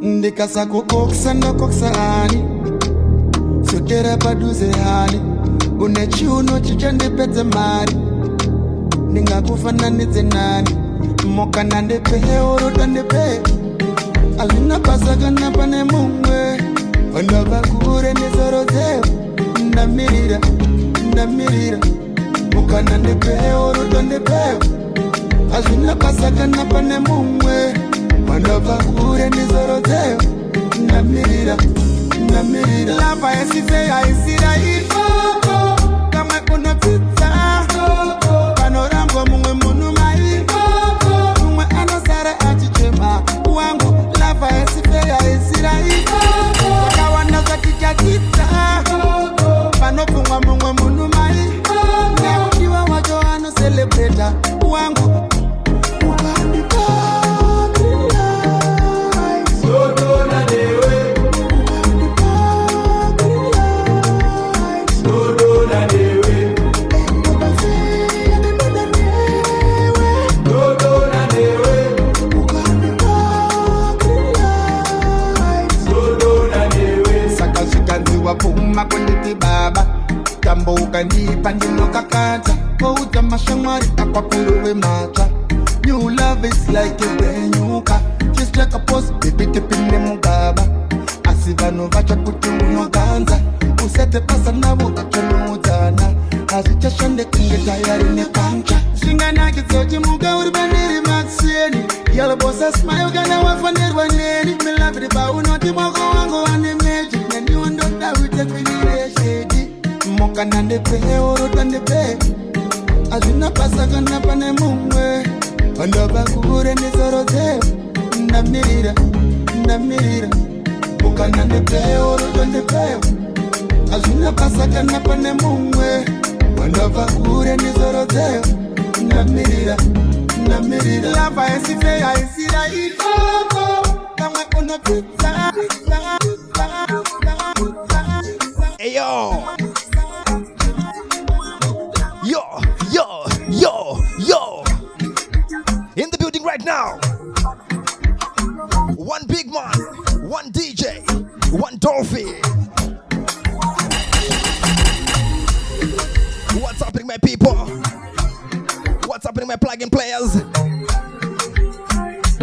Ndikasa kukoksa ndokoksa ani sotera paduze hani une chiuno chichandipedze mari ndingakufananidze nani mokana ndepe oroda ndepe alina basa kana pane mumwe vandava kure nezoro dzeo ndamirira mokana ndepe oroda ndepe alina basa kana pane mumwe vandava kure nezoro dzeo ndamirira lava esifeya isira ifoko kamwe kuna pizza panorambwa mumwe munhu mai mumwe anosara achichema wangu lava esifeya isira ifoko akawanda zvatichakidza panopfungwa mumwe munhu mai neudiwa wacho anoselebreta wangu wapuma kunditi baba tambo ukanipa ndinokakata kouta mashamwari akwakuruwe mata new love is like ebenyuka just like a post baby tipinde mugaba asi vanhu vacha kuti unoganza usete pasa navo achonuudzana hazvichashande kunge tayari nepancha zvinganakidzochi muka uri paneri makseni yalobosa smile kana wafanirwa neni milaviri paunoti mwako wangu wane meji neniwondoda utekwinire shedi mokana ndepe oroda ndepe hazvina basa kana pane mumwe vandava kure nezoro dzeo ndamirira mokana ndepe oroda ndepe hazvina basa kana pane mumwe vandava kure nezoro dzeo ndamirira lava esifeya isira ifoko kamwe unopizza. Hey yo, in the building right now. One big man, one DJ, one Dolphy. What's happening, my people? What's happening, my plug-in players?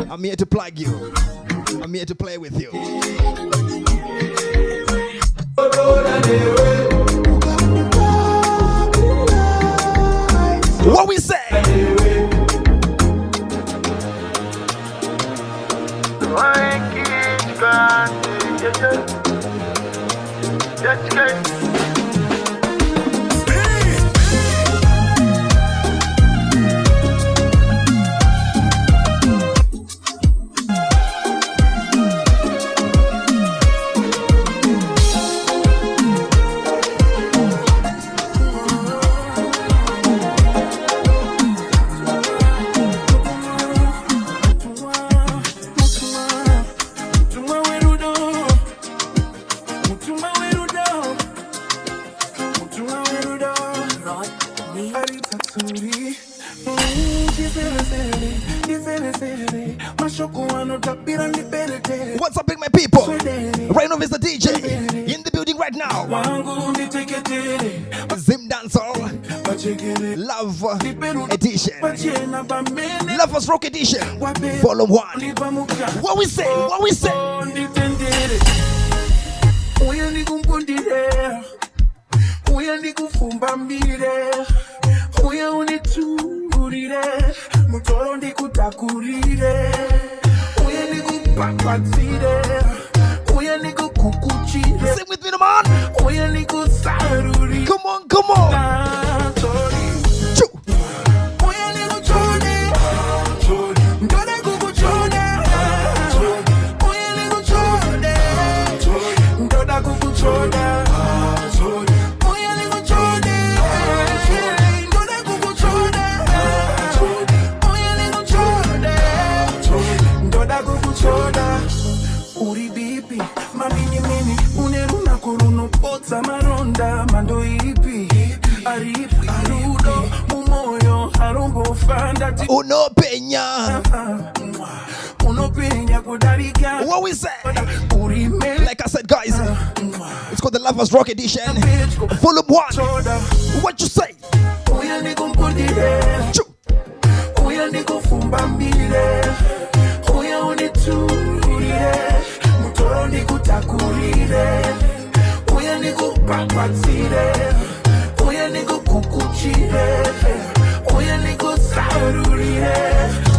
I'm here to plug you. I'm here to play with you. What we say? What's up, my people? RYANOBVIOUS the DJ in the building right now. Zimdancehall Love Edition, Lovers Rock Edition, Volume 1. What we say? What we say? Sing with me, man. Come on, come on. Munda mando ipi Aripi arudo Mumoyo harumbo fanda Uno peña Uno peña kudarika. What we say? Like I said, guys, it's called the Lovers Rock Edition, Volume 1. What you say? Uya niko mpundire Uya niko fumbambire Uya uniturire Mutoro niko takurire Uya niko papatire Uya niko kukuchire Uya niko saururire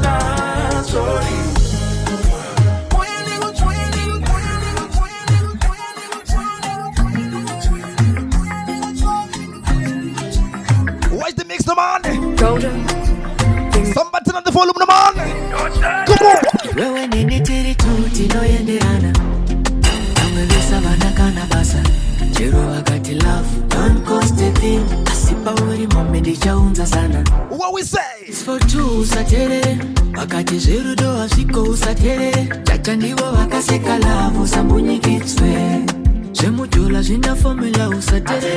Nah, sorry. What's the mix, no man? Somebody on the volume, no man. Come on. Wewe nini tiri tuti no yendeana. Angelisa vanakana basa. Chero wakati love don't cost a thing. Asipa uri momedi chaunza sana. What we say? It's for two usatere. Wakati zero do asiko usatere. Chacha ndiwo wakaseka love usambunyi kitswe. Semu jula zina formula usatere.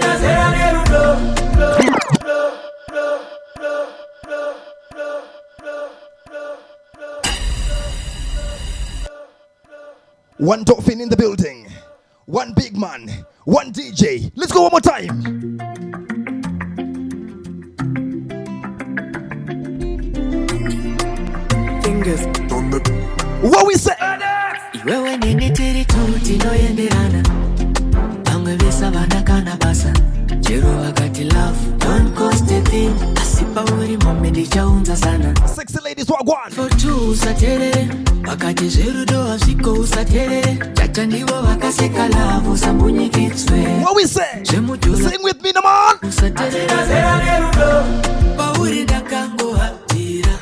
One dolphin in the building, one big man, one DJ. Let's go one more time. Fingers on the. What we say? Wewe nini tiri tuti no yendeana. Angelisa vanakana basa. Chero wakati love don't cost a thing. Asipa uri momedi chaunza sana. Sexy ladies, what one? For two usatere. Wakati zero do asiko usatere. Chacha ndiwo wakaseka love usambunyi kitswe. What we say? Sing with me, no man. Usatere pauri dakango hatira.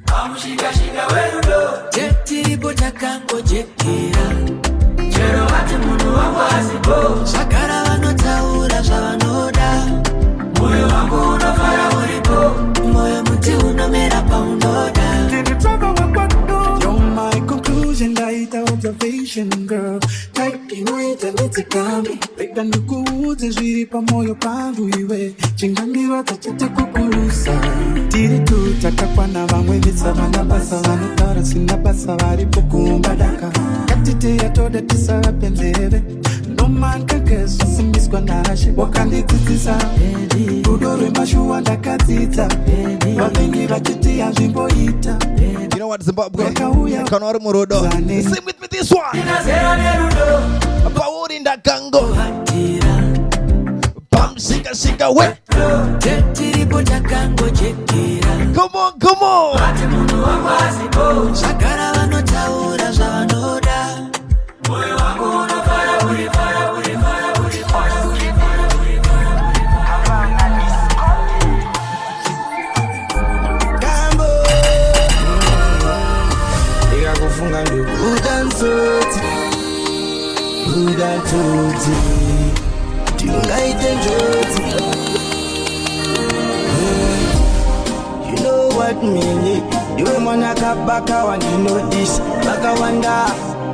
Amushika werudo. Jetiri botakango jekira. Chero wate munu wangu asipo. Sakara wanotaura zavanoda. Moyo wangu unafara uripo. Moyo muti unomera paundoda. You're my conclusion, light observation, girl. Tight in weight and it's a kami. Like the nuku ziri pa moyo pangu iwe. Chingamiro tachete kukurusa. Tiri tu takakwa na vangwe vitsa vana basa. Vanotara sina basa vari pukumba daka. Katite ya toda tisa penzeve. No man kakesu simiswa nashe. Wakandi titisa. Udore mashuwa ndakatita. Wavengi vachiti ya jimbo ita. You know what, Zimbabwe? Kanori Murodo. Sing with me this one. Pauri ndakango. Bam shika shika we. Come on, come on. Sakara vanotaura zvavanoda. Moyo wangu unofara uri para uri para uri para uri para uri Gambo. Ika kufunga ndio udansoti. Udantoti. Hulengende njoti. You know what me? You wanna kabaka when you know this. Baka wanda.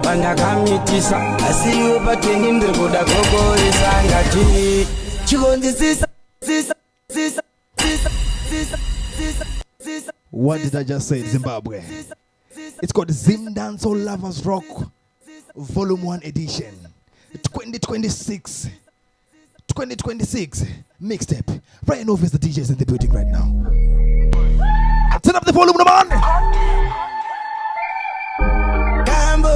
Wanda kamitisa. I see you but in him the good koko is angati. Chigondi sisa sisa sisa sisa sisa sisa sisa. What did I just say, Zimbabwe? It's called Zimdancehall Lovers Rock Volume 1 Edition 2026 Mixtape. RYANOBVIOUS, the DJs in the building right now. Turn up the volume, no man. Gambo.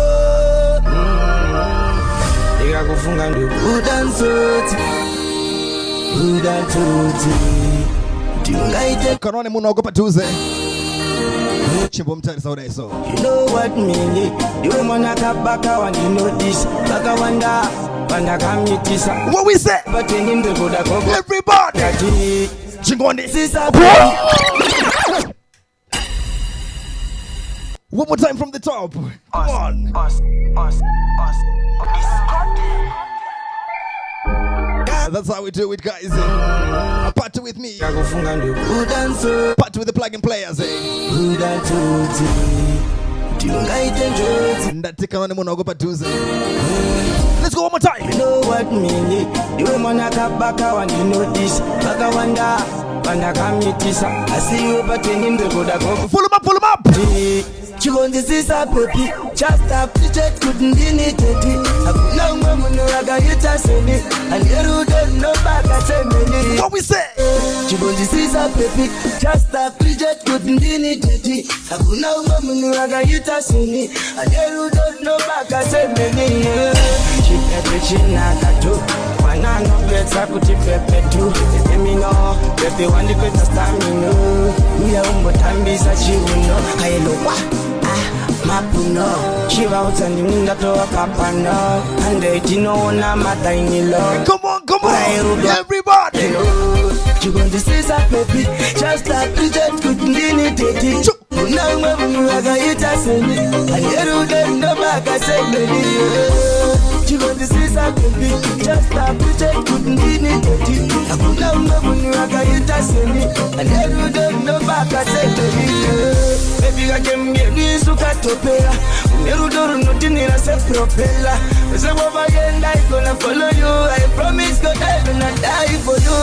Ika kufunga ndio udansoti. Udantoti. Hulengende. Kanone munogopa tuze. Chimbo mtari sauda iso. You know what me? You wanna kabaka when you know this. Baka wanda. Wanda kamitisa. What we say? But in him the good koko. Everybody. Chingondi. Sisa. One more time from the top. Come on. That's how we do it, guys. Party with me. Party with the plug-in players. Ndatika nani munogopa tuze. Let's go one more time. You know what me need? The woman I got back, I want to know this. Back I wonder, when I come meet this. I see you pretending to go. Pull him up, pull him up. She gon' this is a baby. Just a project couldn't be needed. I put no woman I got you to say me. And you don't know back I say me. What we say? She gon' this is a baby. Just a project couldn't be needed. I put no woman I got you to say me. And you don't know back I say me. She everything I got to. When I know better put it pepe too. Let me know. If they want to go to stand me know. We are on what time is that she will know. I know what. Mapuno, she out and you need to a capano, and they didn't know my tiny love. Come on, everybody. You going to say that, baby? Just like pretend couldn't be needed. Now, when I got it, I say, and you don't know back, I said, baby. You going to say that, baby? Just like pretend couldn't be needed. Now, when I got it, I say, and you don't know back, I said, baby. Baby, I can get me so cut to pay. You don't know nothing in a set propeller. So, over again, I'm gonna follow you. I promise God I will not die for you.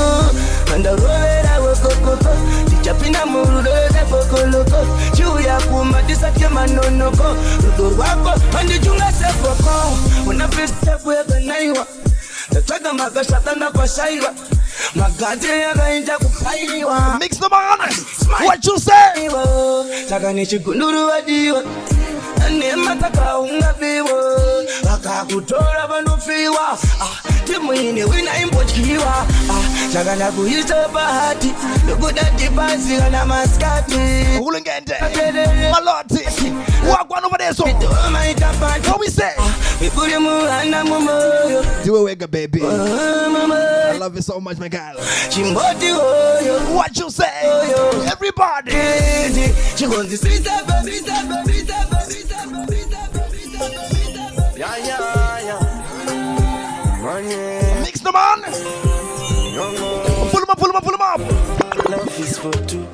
And the road I will go. The Japina Muru, the Focoloco. Julia Puma, this at your man, no go. The Wako, and the Junga Sepoko. When I first step with the Naiwa, the Tagamaka Satana Pasaiwa. Mix the man. What you say? Taganichi Gunduru Adio. And then Mataka Ungaviwo. Akakutora Banufiwa. Timuini, when I'm Pochiwa. Taganaku is a party. The good at the Bansi and a Mascati. Hulengende, malloti. Walk one over there, so. What we say? Do a wega, baby. I love you so much, my girl. What you say? Everybody. She wants to see that, baby. Mix the man. Pull him up. Love is for two.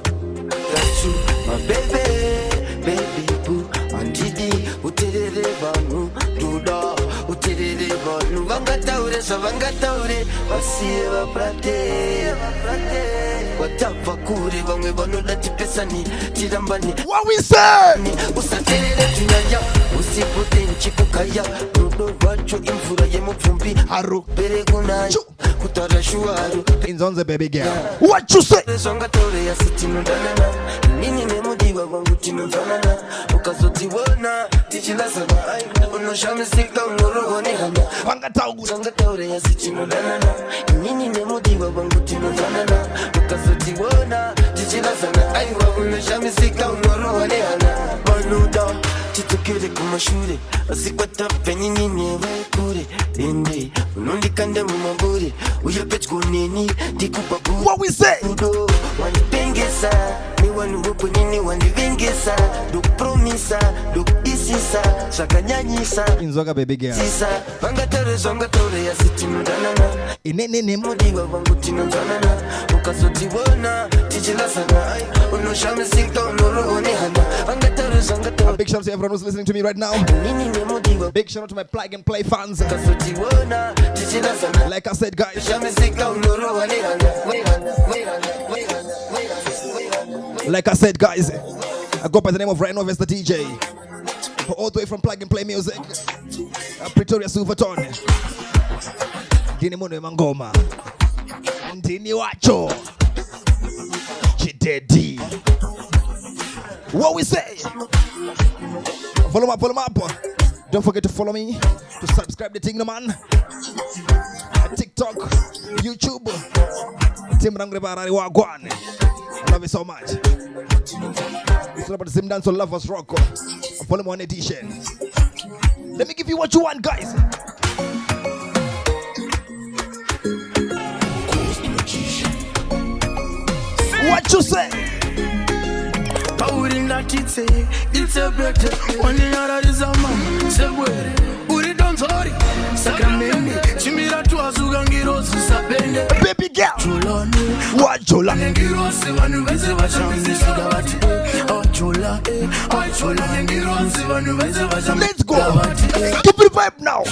That's true. My baby boo. And Didi, uterere banu, duda, uterere banu. Vangataure, vasiye vaprate. Watapakure, vangwe banu lati pesani, tirambani. What we say? Usaterere tunyaya, usipote nchikukaya. Rudo vacho imfura yemupfumbi. Haru. Bereguna, kutarashuaru. Inzonze, baby girl. What you say? Zongatore ya sitinu danana. Nini memudiwa wangu tinu danana. Ukazotiwana, tichilasana. Unoshame sika unorohone hana. Zongatore ya sitinu danana. Nini memudiwa wangu tinu danana. Ukazotiwana, tichilasana. Unoshame sika unorohone hana. Banuda, titukere kumashure. Asikwata penyi nini kure. Ende, unondikande mumabure. Uyapet kunini, dikupabure. What we say? Udo, wanipengesa. Ni wanurupu nini wanivengesa. Duk promisa, duk isisa. Sakanyanyisa. Inzoga, baby girl. Sisa, zongatore ya sitinu danana. Inene Mudiwa wangu tinu danana. Ukazotiwana, tichilasana. Unoshame sika unorohone hana. Zongatore. Big shout out to everyone who's listening to me right now. Big shout out to my plug and play fans. Like I said, guys. I go by the name of RYANOBVIOUS the DJ. All the way from Plug and Play Music. Pretoria Silverton. Dini Muno Mangoma. Dini Wacho. Chidedi. What we say? Follow him up. Don't forget to follow me, to subscribe to Ting the Man. TikTok, YouTube. Tim Rangre Barari Wagwan. I love you so much. It's all about the Zimdancehall Lovers Rock. Follow me on edition. Let me give you what you want, guys. What you say? It's a better one is a man. Say where? Uri don't sorry. Sacramento. Chimira to Azugangiro Sapende. Baby girl. Chulani. What Chula? Ngiro se vanu veze vachamzi sigawati. Oh Chula. Oh Chula. Ngiro se vanu veze vachamzi. Let's go. Keep the vibe now.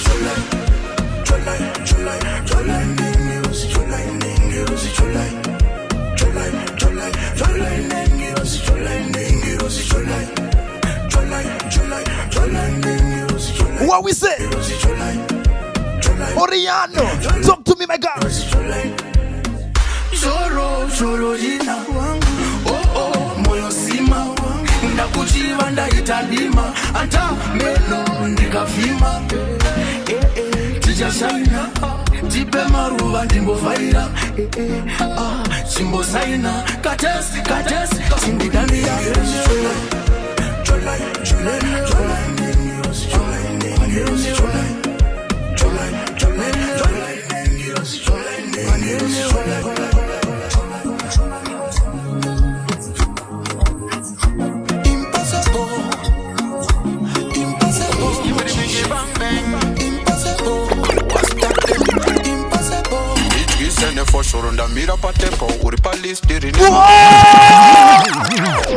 What we say? Oriano, talk to me, my God. Choro jina wangu, moyo sima ndakuchiva ndaitadima ata meno ndikafima tija shaina tipe maruva ndimbofaira chimbo saina katesi chimbidania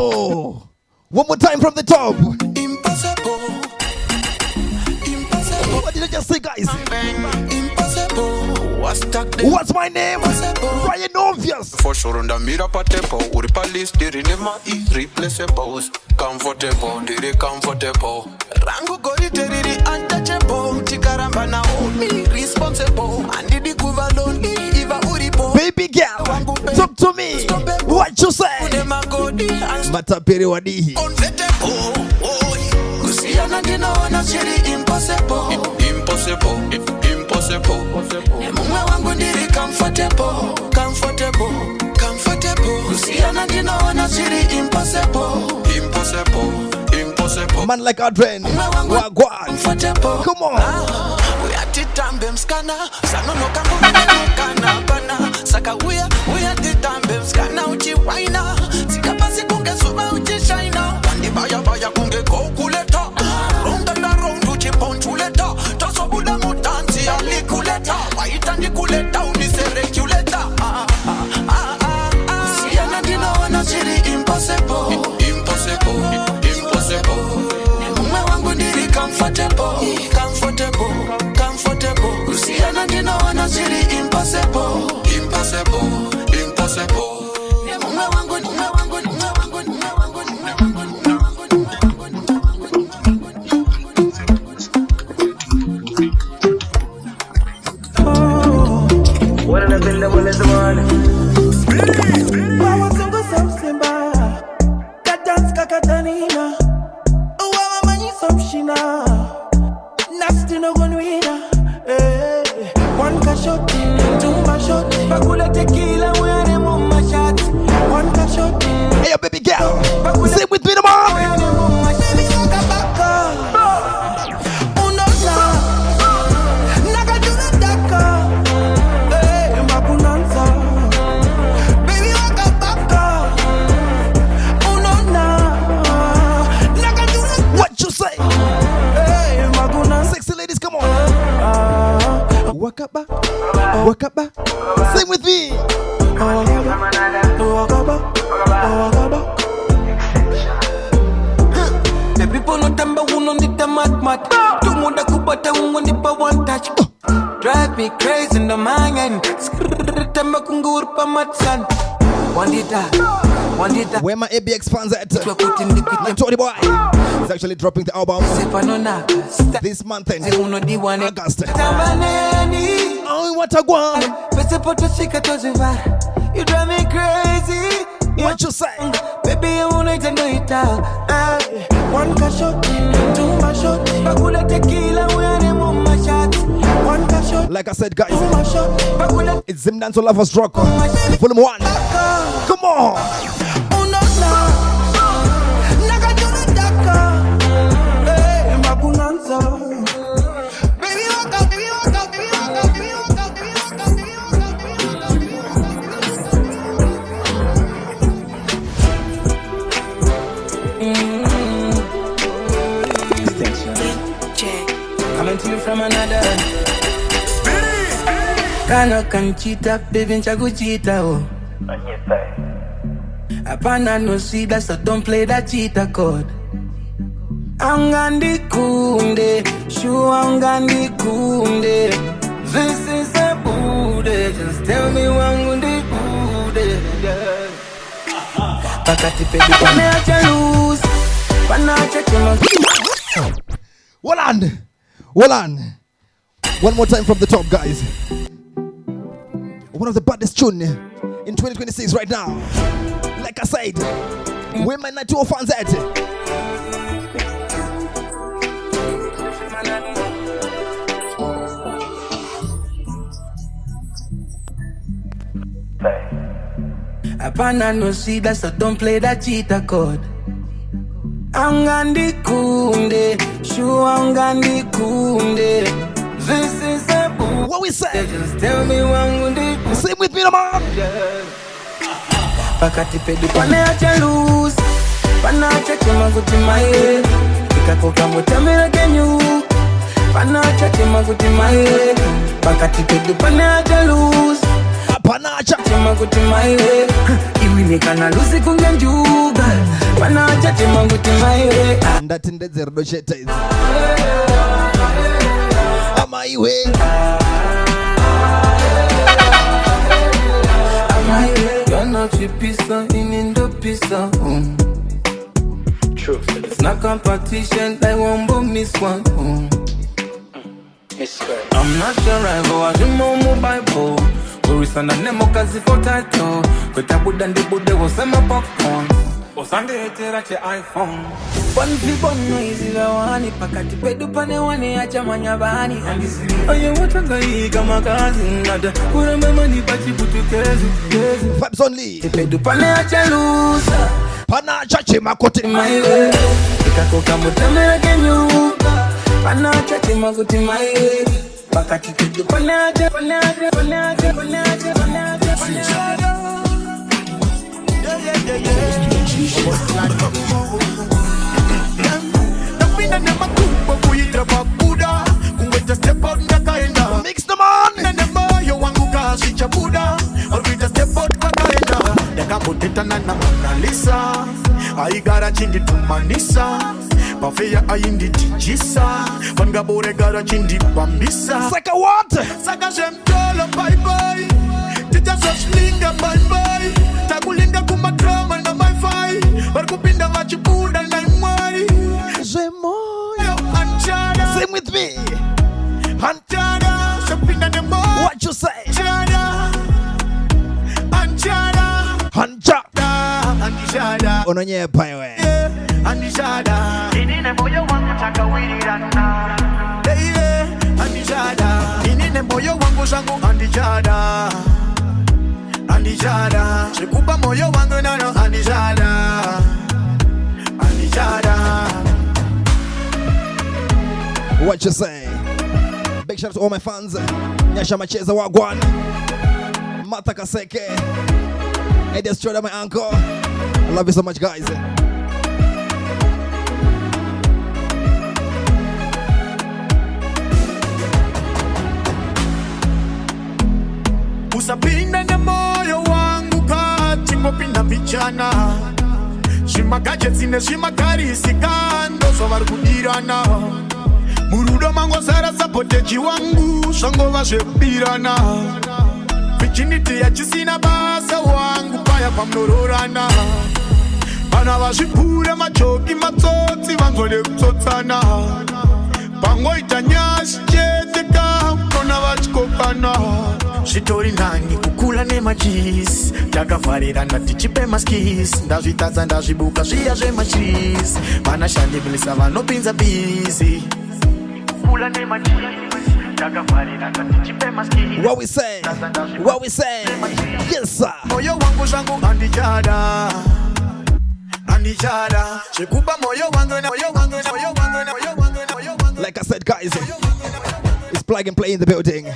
Oh, one more time from the top. What did I just say, guys? What's my name? RYANOBVIOUS. For sure, on the mirror patepo, Uripalis, Dirinema, irreplaceable, comfortable, did comfortable. Rango Goriteri, untouchable, Tikaramba now, me responsible, and did the Kuvalon, Eva Uripo. Baby girl, talk to me. What you say? Matapiri wadihi. Impossible. Mume wangu ndiri comfortable. Usiana ndinaona siri impossible. Man like Adrian, Wagwan. Come on. We are titambe mskana, sanono kana bana. Saka we are titambe mskana uchi waina. Sikapasi kunge suba uchi shaina. Wandi baya kunge kokuleta. Ronda na rondu uchi ponchuleta. Toso buda mutanti alikuleta. Waita ndikuleta uniserekuleta. Usiana ndinaona siri impossible. Mume wangu ndiri comfortable. Usiana ndinaona siri impossible. Mume wangu Wanna build a bullet one. Mama songo samsemba kadans kakatanina uwa manyi samshina nasty no gonwina one ka shot two ma shot bakula tequila we are mama shot one ka shot. Hey, baby girl, say with me, man. Wakaba, sing with me. The people no tamba uno ndita mat. Tu munda kubata ungo nipa one touch. Drive me crazy in the mind. Tamba kungur pa matsan. Wandita. Where my ABX fans at? Tony Boy is actually dropping the album this month in August. Oh, what a guan! You drive me crazy. What you say? Baby, I wanna know it out. One ka shot, two ma shot. Bakula tequila, we are mama shot. One ka shot. Like I said, guys, it's Zimdancehall Lovers Rock, Volume 1. Come on! Coming to you from another. Kana kanchita, baby chaguchita oh. Apana no see that, so don't play that cheetah code. Angandi kunde, shu angandi kunde. This is a booty. Just tell me wangundi booty. Pakati pedi pane acha lose. Pana acha chema. Hold on. One more time from the top, guys. One of the baddest tune in 2026 right now. Like I said, women not too fans at it. Apana no see that, so don't play that cheetah code. Angandi kunde, shu angandi kunde. This is a boo. What we say? Just tell me wangundi. Sing with me, no man. Pakati pedi pane acha lose. Pana acha chema kuti maye. Ikakoka mutamira kenyu. Pana acha chema kuti maye. Pakati pedi pane acha lose. Pana acha chema kuti maye. Iwinekana lusi kungenjuga. Pana acha chema kuti maye. Ndatendeze rodosheta izi. Amaiwe. Yana chipisa inindo pisa. True. It's not competition. I won't miss one. I'm not your rival. I do more Bible. Urisana nemo kazi for title. Kweta buda ndi bude wosema popcorn. Osande etera che iPhone. One people noisy la wani. Pakati pedu pane wani acha manyabani. Oye watanga kama kazi nada. Kuramba mani pachi butu kezu. Vibes only. Pedu pane acha lusa. Pana acha chema kote maye. Ikakoka mutamera kenyu. Pana acha chema kuti maye. Pakati pedu pane acha. Mix the man. Aigara chindi tumanisa Pafeya ayindi tijisa Vangabore gara chindi bambisa Saka what? Saka shemtolo bye bye Tita soslinga bye bye Takulinga kumatrama na my fai Warkupinda vachipuda na imwai Zemoyo Anchada Sing with me. Anchada Shopinda ne mo What you say? Anchada Anchada Anchada Ononye paiwe Anchada Inine moyo wangu chaka wirirana Anchada Inine moyo wangu shangu Anchada Shikupa moyo wangu nano Anchada What you say? Big shout out to all my fans. Nyasha Macheza Wagwan, Mata Kaseke, Eddie Stroda, my uncle. I love you so much, guys. Usapinda na moyo wangu kati ngopinda mbichana Shimakaje zine shimakari sikando so varukudirana Murudo mango sara sapoteji wangu Shango vashepirana Vichiniti ya chisina basa wangu Paya pamnororana Bana vashipure machoki matsotsi Vanzole kutotsana Pango itanyashi cheteka Kona vachikopana Shitori nani kukula ne majis Takafarira ndati chipe maskis Ndazvitadza ndazvibuka zviya zvemachis Vana shandi bilisa vanopinza busy Kukula ne majis Takafarira ndati chipe maskis What we say? What we say? Yes sir. Moyo wangu shangu andijada Shikupa moyo wangu na moyo wangu na moyo wangu na moyo wangu na moyo wangu. Like I said, guys, it's plug and play in the building.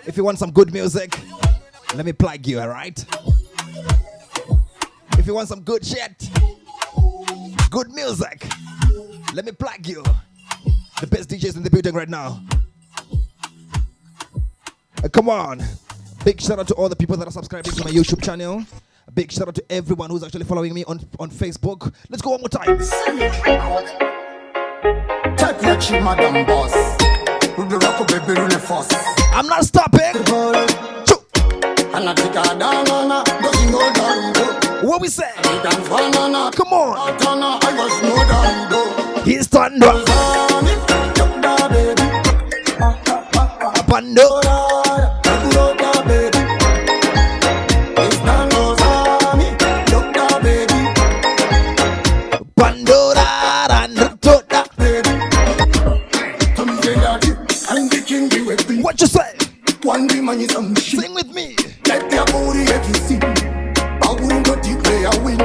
If you want some good music, let me plug you, alright? If you want some good shit, good music, let me plug you. The best DJs in the building right now. Come on. Big shout out to all the people that are subscribing to my YouTube channel. A big shout out to everyone who's actually following me on Facebook. Let's go one more time. Take your chi, madam boss. I'm not stopping. What we say? Come on. He's done. Bando. What you say? Sing with me. Let your booty if you see. I wouldn't go deep play a win.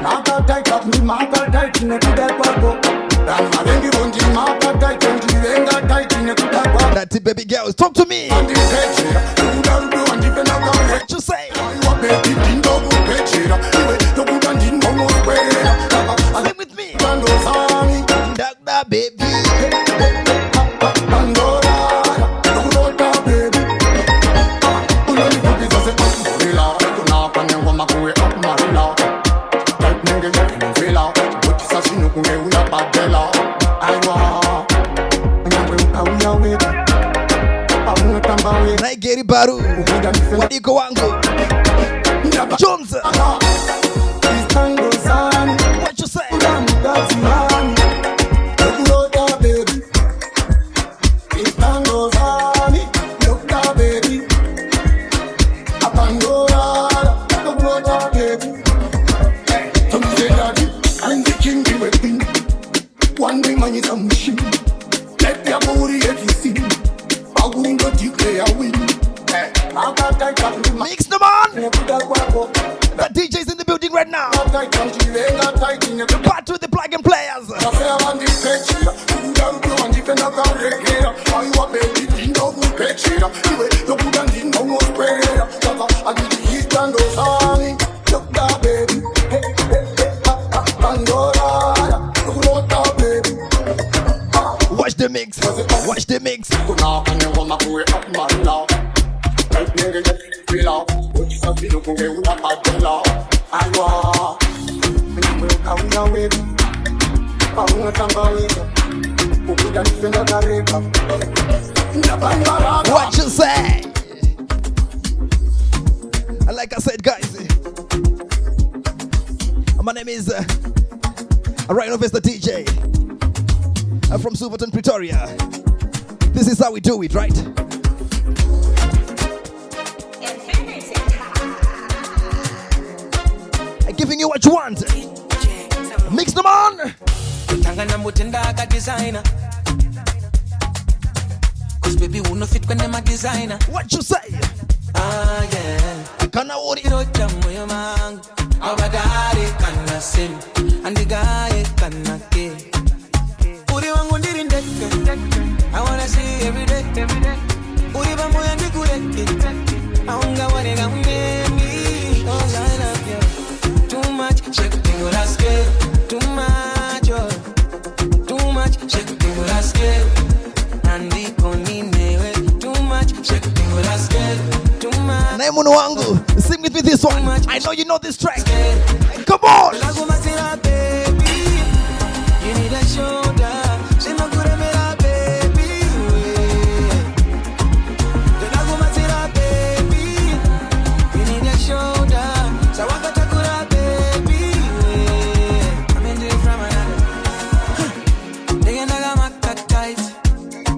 Maka tight up me, maka tight in a good babo. That's it, baby girls. Talk to me. What you say? Sing with me. Dagda baby. Naigeri baru wadiko wangu Jones. What you say? One day man is a machine. Let your booty if you see. I wouldn't go deep play a win. Mix the man. The DJ's in the building right now. Part with the plug and players. Watch the mix. Watch the mix. What you say? And like I said, guys, my name is RYANOBVIOUS the DJ. I'm from Silverton, Pretoria. This is how we do it, right? I'm giving you what you want. Mix them on. Cause baby who no fit when them a designer. What you say? Ah yeah. Kana ori ro jammo yo mang. Abadari kana sim. And the guy kana ke. Uri wangu ndirinde. I wanna see every day. Uri bambo ya ndikureke. Aunga wale gamemi. Cause I love you. Too much, shake the thing with us, too much, oh. Too much, shake the thing with us, and the konine, too much, shake the thing with us, too much. Naimuno wangu, sing with me this one. I know you know this track. Come on. You need a shoulder. She not good at me, baby. You need a shoulder. So I got to good at baby. I'm in the from another. They can have my cat tight.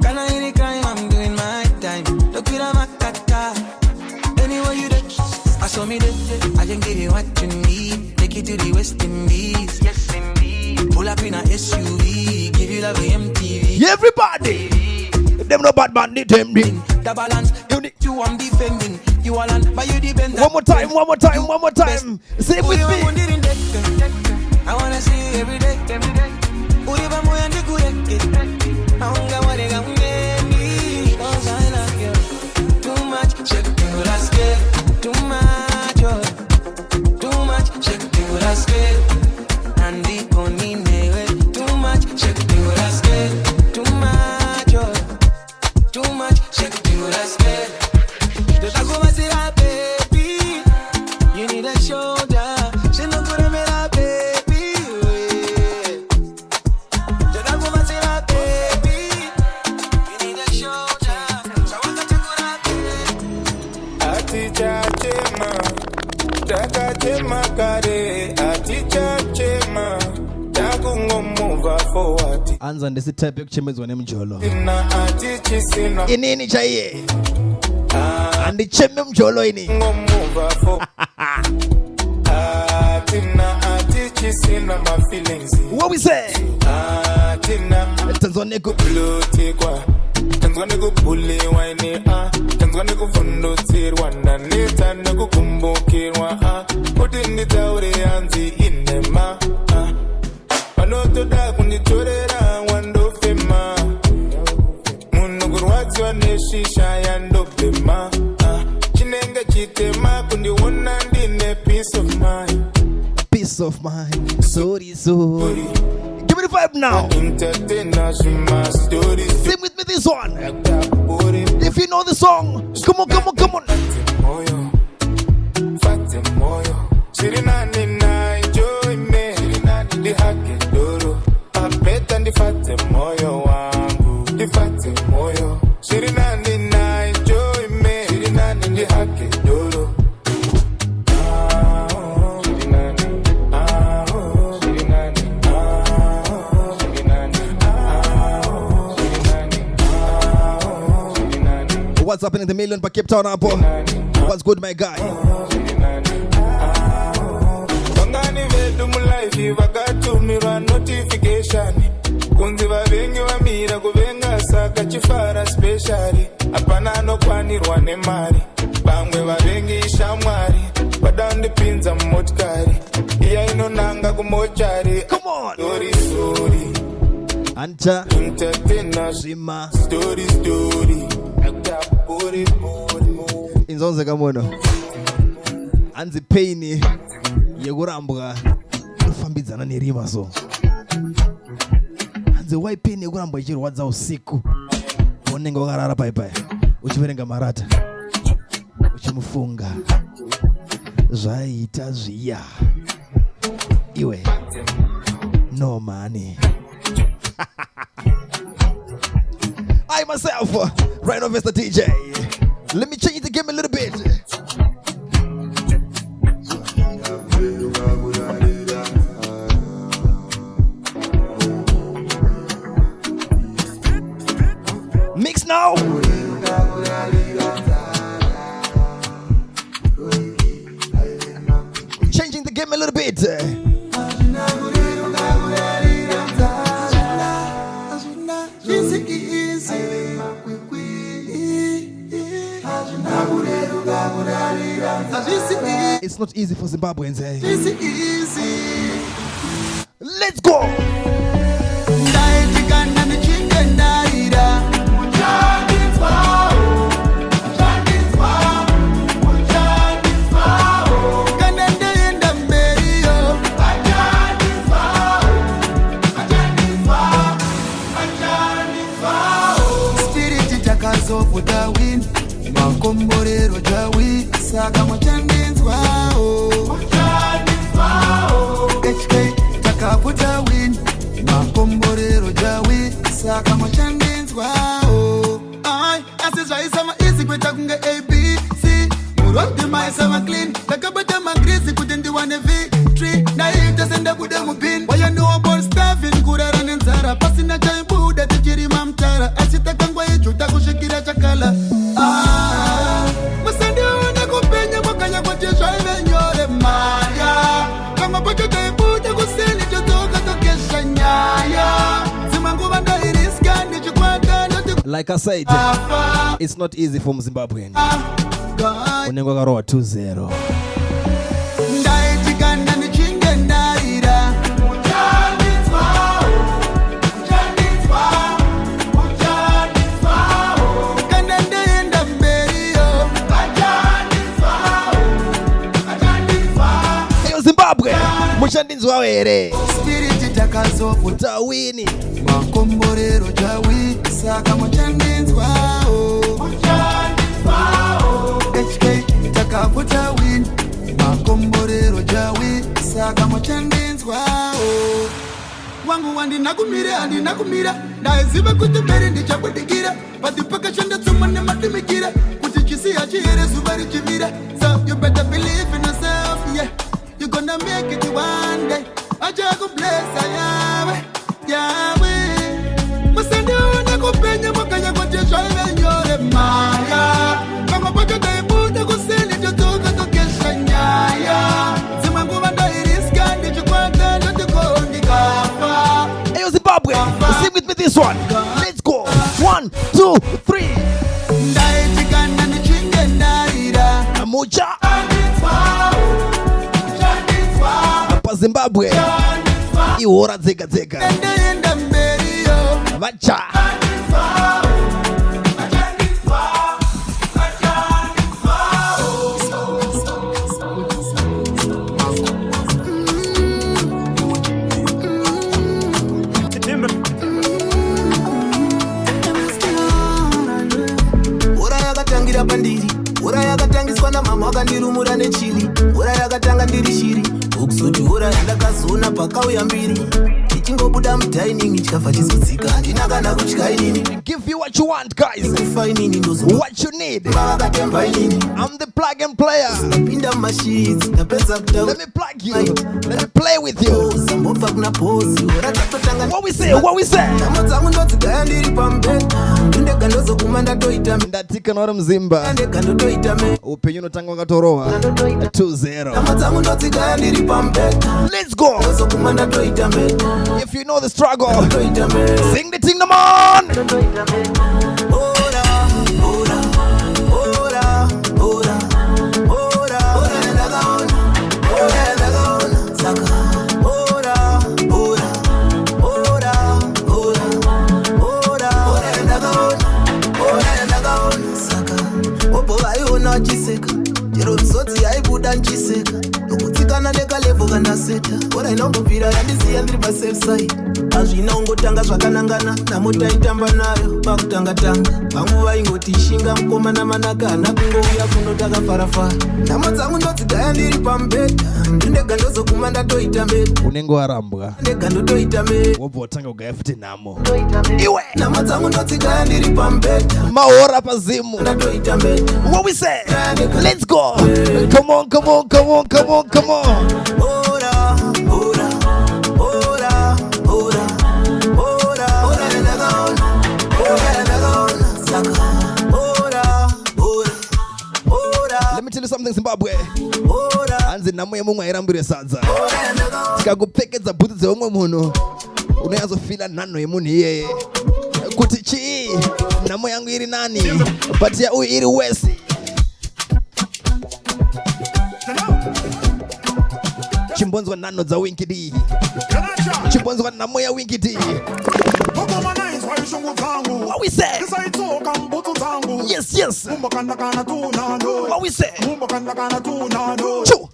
Can I hear the crime? I'm doing my time. Look at my cat. Anywhere you did, I saw me there. I can give you what you need. Take you to the West Indies. Yes, indeed. Pull up in a SUV. Give you love MTV. Everybody. Them no bad man, need them. The balance, you I'm defending. You all on, but you depend. One more time. Say it with me. I wanna see every day. Uriba moya ndikureke. Aunga wale gamemi. Cause I love you. Too much, shake the thing with us, too much, oh. Too much, shake the thing with us, and the konine, too much, shake the thing with us, too much, oh. Too much, shake the thing with us, baby. You need a shoulder. She not gonna make that baby. atichachema takachema kare atichachema takungomova forward anza ndisi type yokuchemedzwa nemjolo ina atichisina inini chaiye andicheme mjolo ini ngomova forward atina atichisina my feelings what we say atina tanzania go blotikwa tanzania go bully wine tanzania go fundo tirwana neta nakukumbukirwa kutindi taure anzi inema panotoda kunditorera wandofema munhu kurwadziwa neshisha yandobhema chinenge chitema kundiona ndine peace of mind. Peace of mind, sorry. Give me the vibe now. Sing with me this one. If you know the song, come on. What's happening in the million but Cape Town up? What's good, my guy? Notification kunzi vavengi vamira kuvenga saka chifara specially apana nokwanirwa nemari vamwe vavengi ishamwari vadandipinza mumotikari iya inonanga kumochari. Come on. Story Anta entertainer Zima story inzonze kamono anzi pain yekurambwa ufambidzana nerima so anzi why pain yekurambwa ichirwadza usiku unenge wakarara paipai uchiverenga marata uchimufunga zvaita zviya iwe no money. I myself, RYANOBVIOUS the DJ. Let me change the game a little bit. Mix now. Changing the game a little bit. It's not easy for Zimbabweans, eh? Let's go! Makomborero jawi saka mochandinzwa HK takaputa win makomborero jawi saka mochandinzwa ai asizvaisama easy kweta kunge ABC murodi maisama clean takabata magrizi kuti ndiwane victory naita senda kude mupin wayanowa ball staffing kurara nenzara pasina chaibuda tichirima mtara achitakangwa ijuta kusvikira chakala musandiona kupenya mwakanya kuti zvaive nyore maya kamwe pakataibuda kuseni todzoka tokesha nyaya dzimanguva ndairiska ndichikwata noti like I said, it's not easy for Zimbabwean. Unenge wakarowa 2-0. ndaitikana ndichinge ndaira kana ndaenda mberiyo Hey, Zimbabwe, mushandinzwa here. spirit takazoputa Tawini. makomborero jawi saka mochandinzwa HK takaputa win makomborero jawi saka mochandinzwa wangu wandinakumira ndaiziva kuti mberi ndichakudikira patipakashanda tsoma nematimikira kuti chisiya chihere zuva richivira So you better believe in yourself, yeah. You're gonna make it one day. I just go bless Yahweh, Yahweh. Must send you on a companion, but can you go to China? You're a Maya. Come up with the day, put the good send it to the kitchen, yeah. So I'm going to die this guy, did you want to go on the car? Hey, Zimbabwe, sing with me this one. Let's go. 1, 2, 3. Mucha. Hapa Zimbabwe. Iwora zeka zeka. Vacha. Ura yakatangiswa namama wakandirumura nechili. Ura yakatanga ndiri shiri. Ukusoti ura yandakazona pakauya mbiri. Tichingobuda mudhainingi chikafa chizodzika. Handina kana kutya inini. Give you what you want, guys. What you need. I'm the plug and player. Let me plug you. Let me play with you. What we say? What we say? Ndatika nora mzimba. Upenyu notanga ngatorowa 2-0. Let's go. If you know the struggle, sing the thing, come on. Jeromzoti aibuda nchiseka nokutsikana nekalevo kanaseta ora inombobvira yandisiya ndiri pasafe side azvina ungotanga zvakanangana namotaitamba nayo pakutanga-tanga vamwe vaingoti ishinga mukomana manaka hana kungouya kuno takafarafara nhamo dzangu ndodzigaya ndiri pamubhedha ndindega ndozokuma ndatoita mbeda unenge warambwa ndega ndotoita mbeda wobva watanga kugaya futi nhamo iwe nhamo dzangu ndodzigaya ndiri pamubhedha mahora pazimu ndatoita mbeda. What we say? Let's go. Come on, come on, come on, come on, come on. Ora, ora, ora, ora, ora, ora, nagaona, ora, nagaona, saka, ora, ora, ora. Let me tell you something, Zimbabwe. Ora, anzi namo yemumwe airambire sadza. Tikakupfekedza bhutsu dzeumwe munhu unoyazofila nhano yemunhu iyeye kuti chii namo yangu iri nani but ya uyu iri wesi. Chimbonzwa nano za Winky D. Chimbonzwa namo ya Winky D. What we say? Yes, yes. What we say? Choo.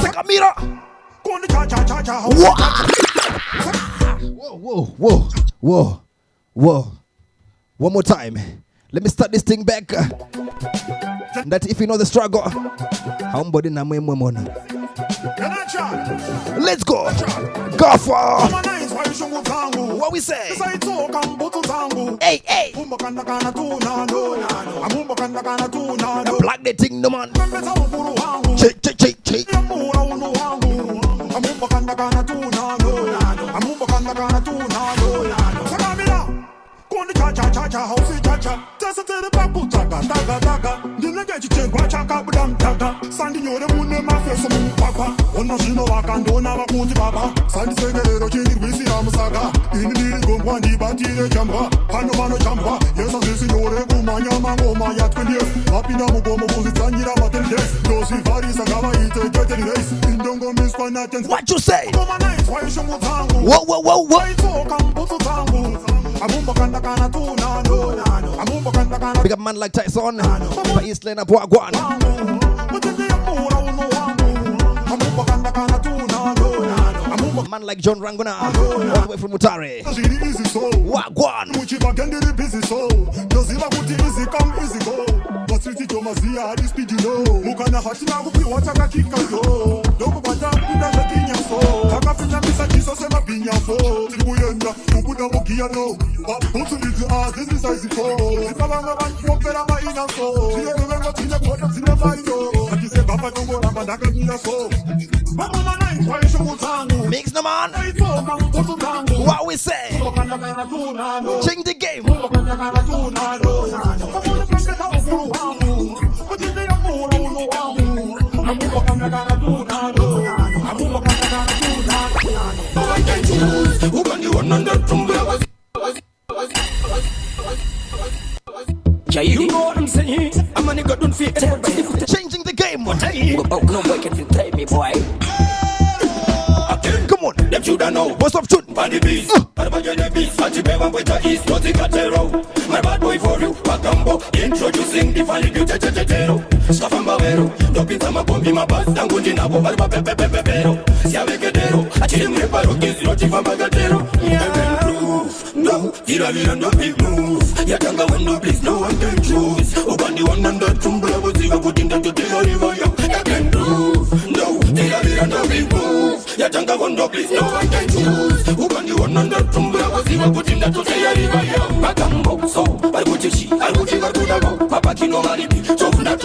Sekamira. Whoa, whoa, whoa, whoa. One more time. Let me start this thing back. That if you know the struggle, homebody na mwe mona. Let's go. Go for. What we say? Hey, hey. Plug the thing, no man. Check, check, check, check. What you say? Whoa, whoa, whoa, whoa. Big up man like Tyson, East Lane up Wagwan. Man like John Rangona, all the way from Mutare. Wagwan. so. Akafika misa Jesus ema binya fo. Hulengende, ubuda mugia no. Babutu lizi this is how it goes. Ifabanga bantu opera ma ina so. Tine kuvenga tine kota tine maino. Akise baba dongo rama daga nina so. Mama na inspire mutangu. Mix no man. What we say? Change the game. You know what I'm saying? I'm a nigga don't fit. Changing the game. No boy can play me, boy. Come on. Them shoulda know. What's up, shoot? Body beast. I'm a the beast. But you better wait till east. Not the catero. My bad boy for you. Bakambo. Introducing the funny beauty. Scafambavero. Dopita ma bombi ma bas. Dangundi na bo. Barba pepepepero. Siavekedero. Achille me paro. Kiziro chifambagatero. No, tira no big move. Yatanga when no please, no one can choose. Open the one and that from Bravo, Ziva, put in the river, you can prove. No, tira no big move. Yatanga when no please, no one can choose. Open the one and that from Bravo, Ziva, put in the river, you Bakambo, so, Barbuchi, Arguchi, Papa Kino Maribi, Tofuna,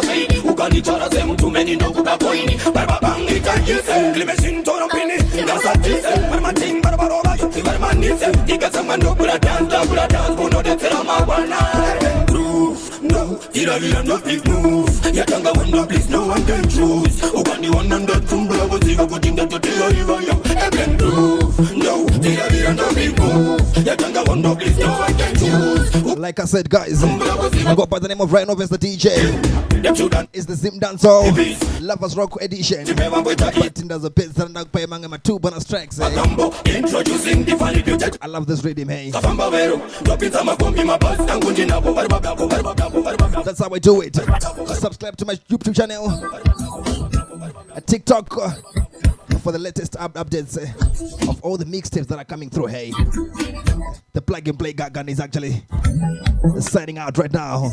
say, Ugani Chara, them too many no good appointing. Barba Bangi, you say, Clemesin, Toropini, that's a Jesus, Barmatin, Barbarova, Barmanis, Dikasaman, dance, Bono de Terama, Proof, no, tira no big move. Yatanga when no please, no one can choose. Ugani one and that from Bravo, Ziva, put in the river, you can prove. No, tira no big move. Yatanga one no please, no one can choose. Like I said, guys, I go by the name of RYANOBVIOUS the DJ. It's the Zimdancehall Lovers Rock Edition. But in the bits that I'm paying my 2 bonus tracks. Introducing the funny beauty. I love this rhythm, hey. That's how I do it. Subscribe to my YouTube channel, TikTok, for the latest updates of all the mixtapes that are coming through, hey. The plug and play gun is actually signing out right now.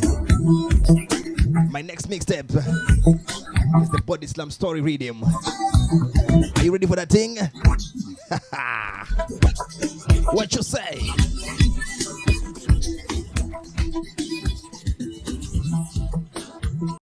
My next mixtape is the Body Slam Story Rhythm. Are you ready for that thing? What you say?